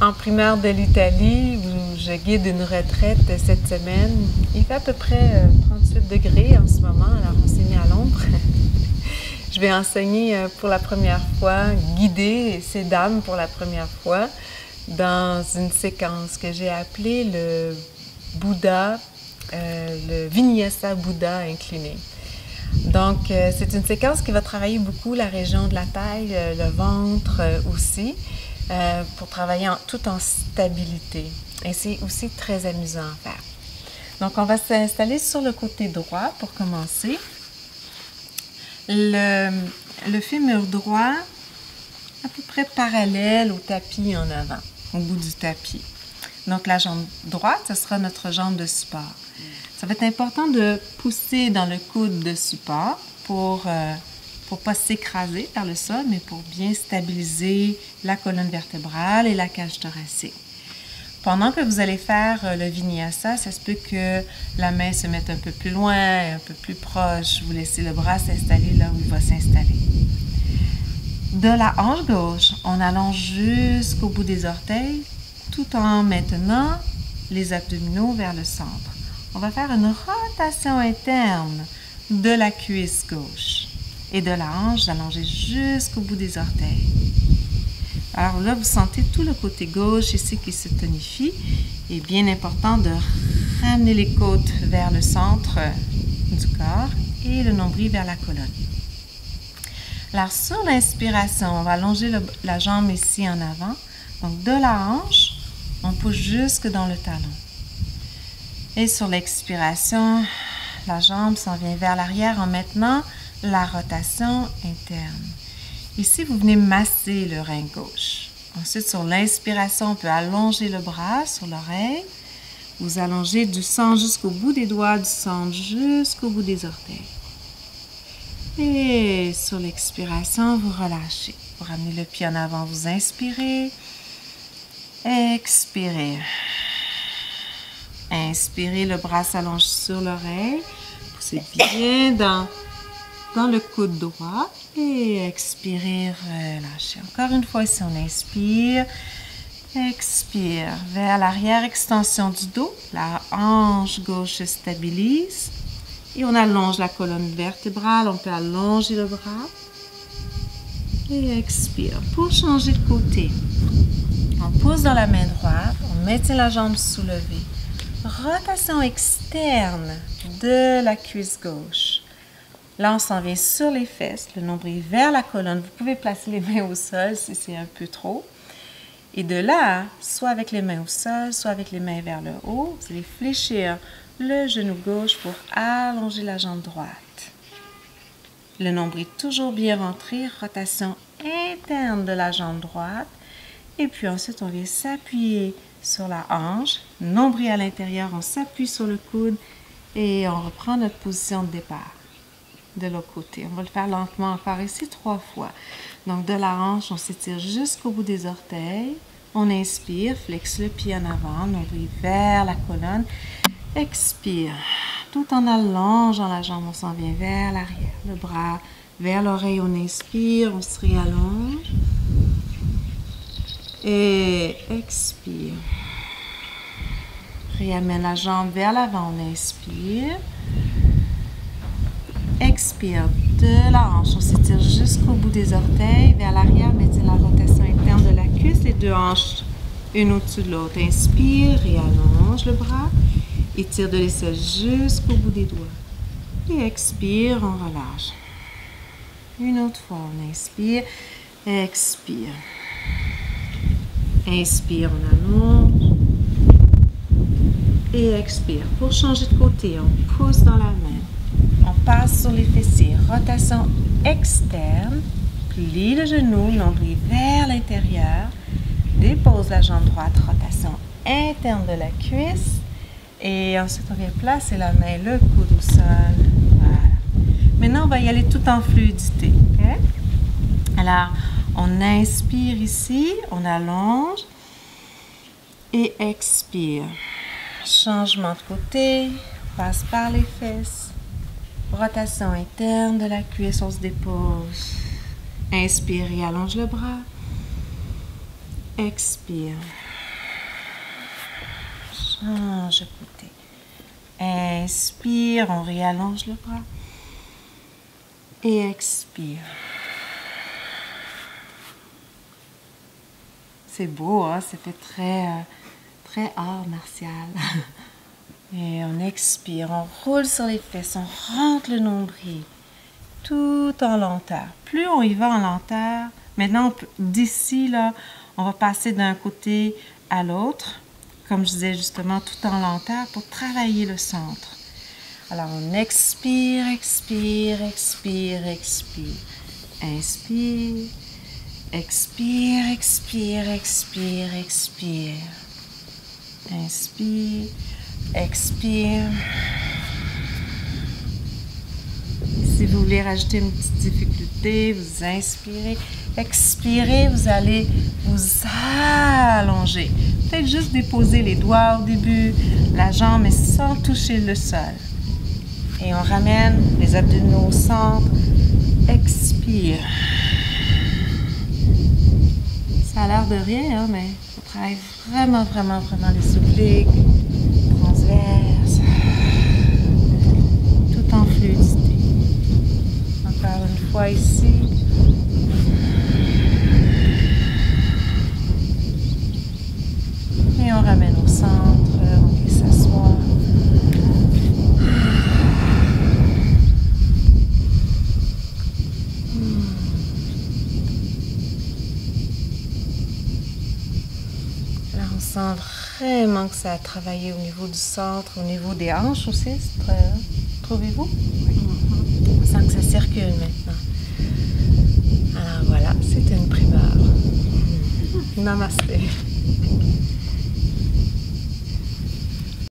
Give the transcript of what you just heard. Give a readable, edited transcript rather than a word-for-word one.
En primaire de l'Italie, où je guide une retraite cette semaine, il fait à peu près 38 degrés en ce moment, alors on s'est mis à l'ombre. Je vais enseigner pour la première fois, guider ces dames pour la première fois dans une séquence que j'ai appelée le Bouddha, le Vinyasa Bouddha incliné. Donc, c'est une séquence qui va travailler beaucoup la région de la taille, le ventre aussi, pour travailler tout en stabilité. Et c'est aussi très amusant à faire. Donc, on va s'installer sur le côté droit pour commencer. Le fémur droit, à peu près parallèle au tapis en avant, au bout du tapis. Donc, la jambe droite, ce sera notre jambe de support. Ça va être important de pousser dans le coude de support pour pas s'écraser par le sol, mais pour bien stabiliser la colonne vertébrale et la cage thoracique. Pendant que vous allez faire le vinyasa, ça se peut que la main se mette un peu plus loin, un peu plus proche. Vous laissez le bras s'installer là où il va s'installer. De la hanche gauche, on allonge jusqu'au bout des orteils, tout en maintenant les abdominaux vers le centre. On va faire une rotation interne de la cuisse gauche et de la hanche allongée jusqu'au bout des orteils. Alors là, vous sentez tout le côté gauche ici qui se tonifie. Il est bien important de ramener les côtes vers le centre du corps et le nombril vers la colonne. Alors, sur l'inspiration, on va allonger la jambe ici en avant. Donc, de la hanche, on pousse jusque dans le talon. Et sur l'expiration, la jambe s'en vient vers l'arrière en maintenant la rotation interne. Ici, vous venez masser le rein gauche. Ensuite, sur l'inspiration, on peut allonger le bras sur l'oreille. Vous allongez du centre jusqu'au bout des doigts, du centre jusqu'au bout des orteils. Et sur l'expiration, vous relâchez. Vous ramenez le pied en avant, vous inspirez. Expirez. Inspirez, le bras s'allonge sur l'oreille. Poussez bien dans le coude droit. Et expirez, relâchez. Encore une fois, ici, on inspire. Expire. Vers l'arrière, extension du dos. La hanche gauche se stabilise. Et on allonge la colonne vertébrale. On peut allonger le bras. Et expire. Pour changer de côté, on pousse dans la main droite. On maintient la jambe soulevée. Rotation externe de la cuisse gauche. Là, on s'en vient sur les fesses, le nombril vers la colonne. Vous pouvez placer les mains au sol si c'est un peu trop. Et de là, soit avec les mains au sol, soit avec les mains vers le haut, vous allez fléchir le genou gauche pour allonger la jambe droite. Le nombril toujours bien rentré, rotation interne de la jambe droite. Et puis ensuite, on vient s'appuyer sur la hanche, nombril à l'intérieur, on s'appuie sur le coude et on reprend notre position de départ. De l'autre côté. On va le faire lentement encore ici 3 fois. Donc, de la hanche, on s'étire jusqu'au bout des orteils. On inspire, flexe le pied en avant, nombril vers la colonne. Expire. Tout en allongeant la jambe, on s'en vient vers l'arrière. Le bras vers l'oreille, on inspire, on se réallonge. Et expire. Réamène la jambe vers l'avant, on inspire. Expire de la hanche, on s'étire jusqu'au bout des orteils, vers l'arrière, mettez la rotation interne de la cuisse, les deux hanches, une au-dessus de l'autre. Inspire et allonge le bras, étire de l'aisselle jusqu'au bout des doigts. Et expire, on relâche. Une autre fois, on inspire, expire. Inspire, on allonge. Et expire. Pour changer de côté, on pousse dans la main. On passe sur les fessiers, rotation externe, plie le genou, nombril vers l'intérieur, dépose la jambe droite, rotation interne de la cuisse et ensuite on vient placer la main, le coude au sol. Voilà. Maintenant on va y aller tout en fluidité. Okay? Alors on inspire ici, on allonge et expire. Changement de côté, passe par les fesses. Rotation interne de la cuisse, on se dépose. Inspire et allonge le bras. Expire. change de côté. Inspire, on réallonge le bras. Et expire. C'est beau, hein? Ça fait très art martial. Et on expire, on roule sur les fesses, on rentre le nombril, tout en lenteur. Plus on y va en lenteur, maintenant d'ici, là, on va passer d'un côté à l'autre, comme je disais justement, tout en lenteur pour travailler le centre. Alors on expire, expire, expire, expire. Inspire, expire, expire, expire, expire. Inspire, expire. Si vous voulez rajouter une petite difficulté, vous inspirez, expirez, vous allez vous allonger. Peut-être juste déposer les doigts au début, la jambe, mais sans toucher le sol. Et on ramène les abdominaux au centre. Expire. Ça a l'air de rien, hein, mais on travaille vraiment, vraiment, vraiment les obliques, transverses, tout en fluidité. Encore une fois ici. Et on ramène au centre, on peut s'asseoir. Là, on sent vraiment que ça a travaillé au niveau du centre, au niveau des hanches aussi. Trouvez-vous? Oui. On sent que ça circule maintenant. Alors voilà, c'était une primeur. Namasté.